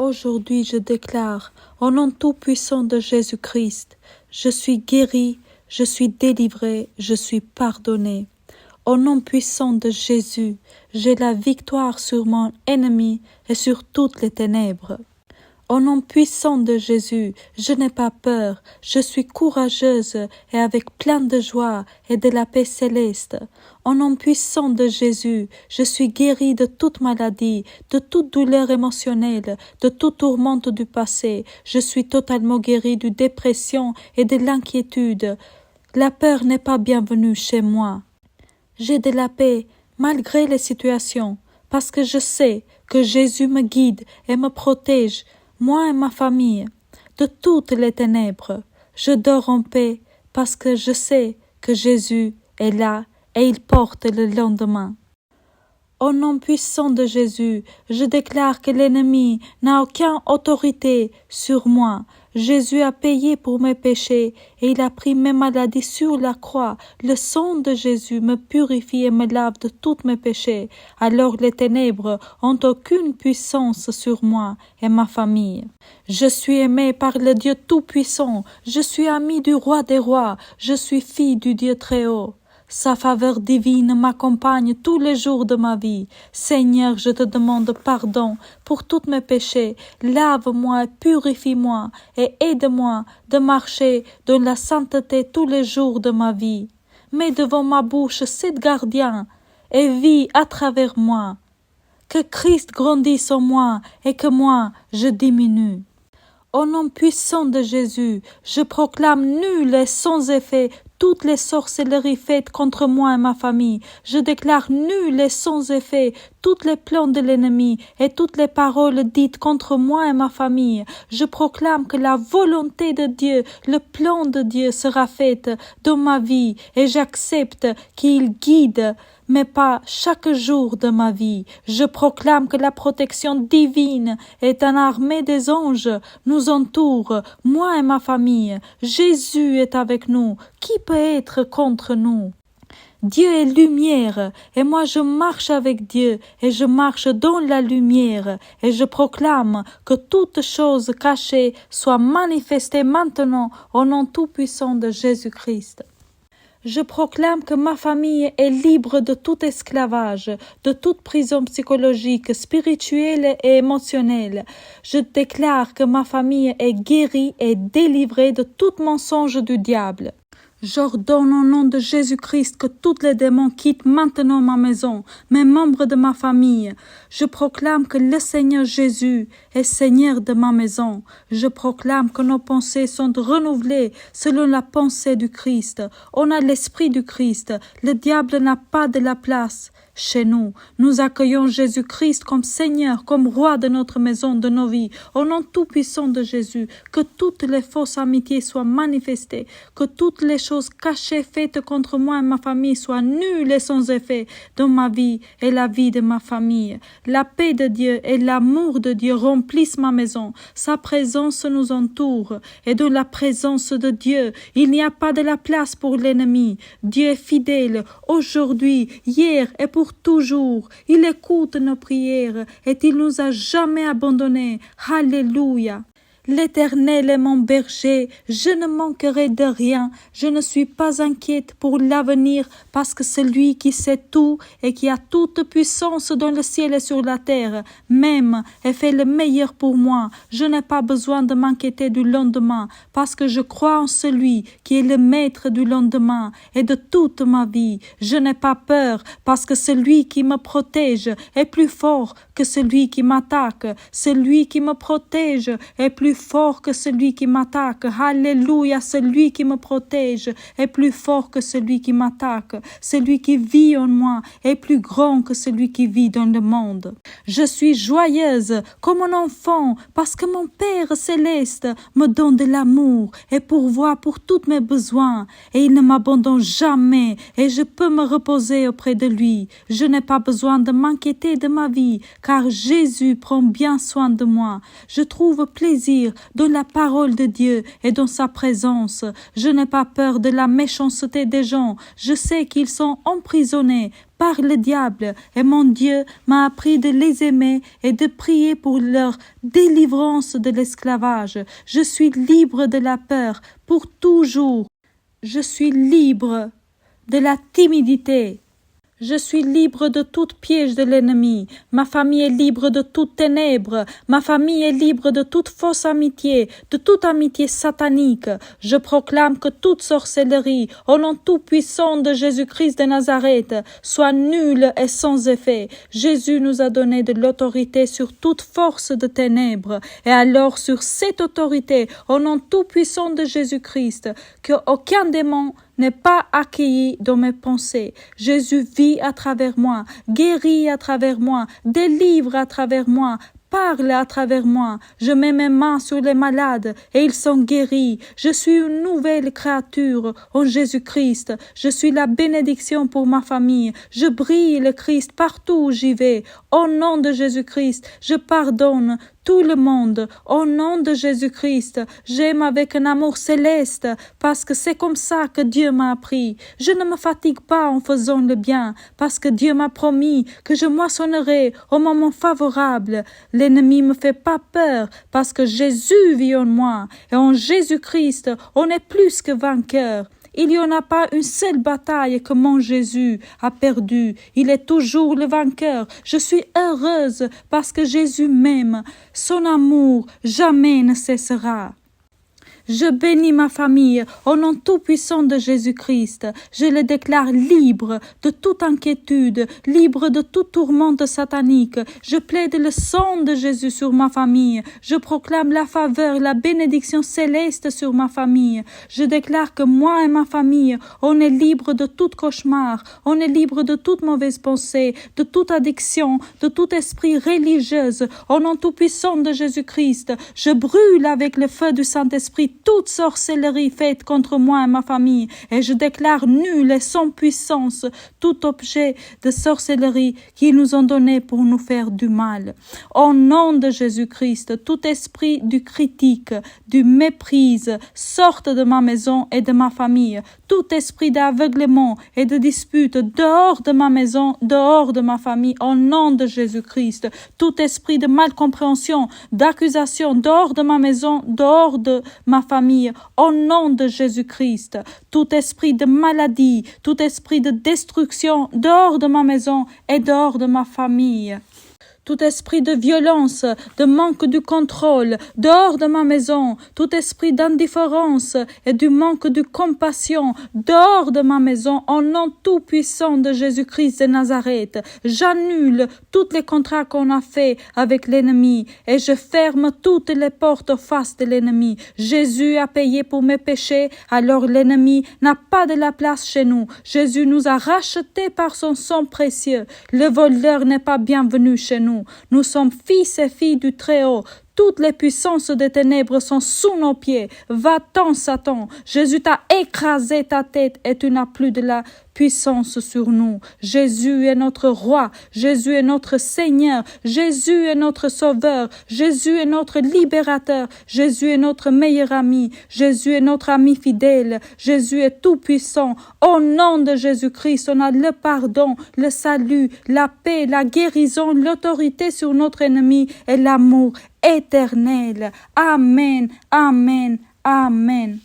Aujourd'hui, je déclare, au nom tout-puissant de Jésus-Christ, je suis guéri, je suis délivré, je suis pardonné. Au nom puissant de Jésus, j'ai la victoire sur mon ennemi et sur toutes les ténèbres. Au nom puissant de Jésus, je n'ai pas peur, je suis courageuse et avec plein de joie et de la paix céleste. Au nom puissant de Jésus, je suis guérie de toute maladie, de toute douleur émotionnelle, de toute tourmente du passé. Je suis totalement guérie de dépression et de l'inquiétude. La peur n'est pas bienvenue chez moi. J'ai de la paix malgré les situations, parce que je sais que Jésus me guide et me protège, moi et ma famille, de toutes les ténèbres. Je dors en paix parce que je sais que Jésus est là et il porte le lendemain. Au nom puissant de Jésus, je déclare que l'ennemi n'a aucune autorité sur moi. Jésus a payé pour mes péchés et il a pris mes maladies sur la croix. Le sang de Jésus me purifie et me lave de tous mes péchés. Alors les ténèbres ont aucune puissance sur moi et ma famille. Je suis aimé par le Dieu Tout-Puissant. Je suis ami du Roi des Rois. Je suis fille du Dieu Très-Haut. Sa faveur divine m'accompagne tous les jours de ma vie. Seigneur, je te demande pardon pour tous mes péchés. Lave-moi, purifie-moi et aide-moi de marcher dans la sainteté tous les jours de ma vie. Mets devant ma bouche 7 gardiens et vis à travers moi. Que Christ grandisse en moi et que moi, je diminue. Au nom puissant de Jésus, je proclame nul et sans effet toutes les sorcelleries faites contre moi et ma famille. Je déclare nul et sans effet tous les plans de l'ennemi et toutes les paroles dites contre moi et ma famille. Je proclame que la volonté de Dieu, le plan de Dieu sera fait dans ma vie et j'accepte qu'il guide mais pas chaque jour de ma vie. Je proclame que la protection divine est une armée des anges nous entoure, moi et ma famille. Jésus est avec nous. Qui peut être contre nous? Dieu est lumière, et moi je marche avec Dieu, et je marche dans la lumière, et je proclame que toute chose cachée soit manifestée maintenant au nom tout-puissant de Jésus-Christ. Je proclame que ma famille est libre de tout esclavage, de toute prison psychologique, spirituelle et émotionnelle. Je déclare que ma famille est guérie et délivrée de tout mensonge du diable. J'ordonne au nom de Jésus-Christ que tous les démons quittent maintenant ma maison, mes membres de ma famille. Je proclame que le Seigneur Jésus est Seigneur de ma maison. Je proclame que nos pensées sont renouvelées selon la pensée du Christ. On a l'esprit du Christ. Le diable n'a pas de la place chez nous. Nous accueillons Jésus-Christ comme Seigneur, comme Roi de notre maison, de nos vies. Au nom tout-puissant de Jésus, que toutes les fausses amitiés soient manifestées, que toutes les choses cachées faites contre moi et ma famille soient nulles et sans effet dans ma vie et la vie de ma famille. La paix de Dieu et l'amour de Dieu remplissent ma maison. Sa présence nous entoure et dans la présence de Dieu, il n'y a pas de la place pour l'ennemi. Dieu est fidèle aujourd'hui, hier et pour toujours. Il écoute nos prières et il nous a jamais abandonnés. Alléluia. L'Éternel est mon berger, je ne manquerai de rien, je ne suis pas inquiète pour l'avenir parce que c'est lui qui sait tout et qui a toute puissance dans le ciel et sur la terre, même et fait le meilleur pour moi. Je n'ai pas besoin de m'inquiéter du lendemain parce que je crois en celui qui est le maître du lendemain et de toute ma vie. Je n'ai pas peur parce que celui qui me protège est plus fort que celui qui m'attaque. Celui qui me protège est plus fort que celui qui m'attaque. Alléluia, celui qui me protège est plus fort que celui qui m'attaque. Celui qui vit en moi est plus grand que celui qui vit dans le monde. Je suis joyeuse comme un enfant parce que mon Père céleste me donne de l'amour et pourvoit pour tous mes besoins et il ne m'abandonne jamais et je peux me reposer auprès de lui. Je n'ai pas besoin de m'inquiéter de ma vie car Jésus prend bien soin de moi. Je trouve plaisir dans la parole de Dieu et dans sa présence. Je n'ai pas peur de la méchanceté des gens. Je sais qu'ils sont emprisonnés par le diable, et mon Dieu m'a appris de les aimer et de prier pour leur délivrance de l'esclavage. Je suis libre de la peur pour toujours. Je suis libre de la timidité. Je suis libre de tout piège de l'ennemi. Ma famille est libre de toute ténèbre. Ma famille est libre de toute fausse amitié, de toute amitié satanique. Je proclame que toute sorcellerie, au nom tout-puissant de Jésus-Christ de Nazareth, soit nulle et sans effet. Jésus nous a donné de l'autorité sur toute force de ténèbres. Et alors, sur cette autorité, au nom tout-puissant de Jésus-Christ, qu'aucun démon n'est pas accueilli dans mes pensées. Jésus vit à travers moi, guérit à travers moi, délivre à travers moi, parle à travers moi. Je mets mes mains sur les malades et ils sont guéris. Je suis une nouvelle créature en Jésus-Christ. Je suis la bénédiction pour ma famille. Je brille le Christ partout où j'y vais. Au nom de Jésus-Christ, je pardonne tout le monde. Au nom de Jésus-Christ, j'aime avec un amour céleste parce que c'est comme ça que Dieu m'a appris. Je ne me fatigue pas en faisant le bien parce que Dieu m'a promis que je moissonnerai au moment favorable. L'ennemi me fait pas peur parce que Jésus vit en moi et en Jésus-Christ, on est plus que vainqueur. Il n'y en a pas une seule bataille que mon Jésus a perdue. Il est toujours le vainqueur. Je suis heureuse parce que Jésus m'aime. Son amour jamais ne cessera. Je bénis ma famille au nom tout-puissant de Jésus-Christ. Je les déclare libres de toute inquiétude, libres de tout tourment satanique. Je plaide le sang de Jésus sur ma famille. Je proclame la faveur, la bénédiction céleste sur ma famille. Je déclare que moi et ma famille, on est libre de tout cauchemar, on est libre de toute mauvaise pensée, de toute addiction, de tout esprit religieux. Au nom tout-puissant de Jésus-Christ, je brûle avec le feu du Saint-Esprit toute sorcellerie faite contre moi et ma famille, et je déclare nul et sans puissance tout objet de sorcellerie qu'ils nous ont donné pour nous faire du mal. Au nom de Jésus-Christ, tout esprit du critique, du méprise, sorte de ma maison et de ma famille. Tout esprit d'aveuglement et de dispute, dehors de ma maison, dehors de ma famille, au nom de Jésus-Christ. Tout esprit de malcompréhension, d'accusation, dehors de ma maison, dehors de ma famille, au nom de Jésus-Christ. Tout esprit de maladie, tout esprit de destruction, dehors de ma maison et dehors de ma famille. Tout esprit de violence, de manque de contrôle, dehors de ma maison, tout esprit d'indifférence et du manque de compassion, dehors de ma maison, au nom tout-puissant de Jésus-Christ de Nazareth. J'annule tous les contrats qu'on a faits avec l'ennemi et je ferme toutes les portes face de l'ennemi. Jésus a payé pour mes péchés, alors l'ennemi n'a pas de la place chez nous. Jésus nous a rachetés par son sang précieux. Le voleur n'est pas bienvenu chez nous. Nous sommes fils et filles du Très-Haut. Toutes les puissances des ténèbres sont sous nos pieds. Va-t'en, Satan. Jésus t'a écrasé ta tête et tu n'as plus de la puissance sur nous. Jésus est notre roi. Jésus est notre Seigneur. Jésus est notre Sauveur. Jésus est notre libérateur. Jésus est notre meilleur ami. Jésus est notre ami fidèle. Jésus est tout puissant. Au nom de Jésus-Christ, on a le pardon, le salut, la paix, la guérison, l'autorité sur notre ennemi et l'amour éternel. Amen, amen, amen.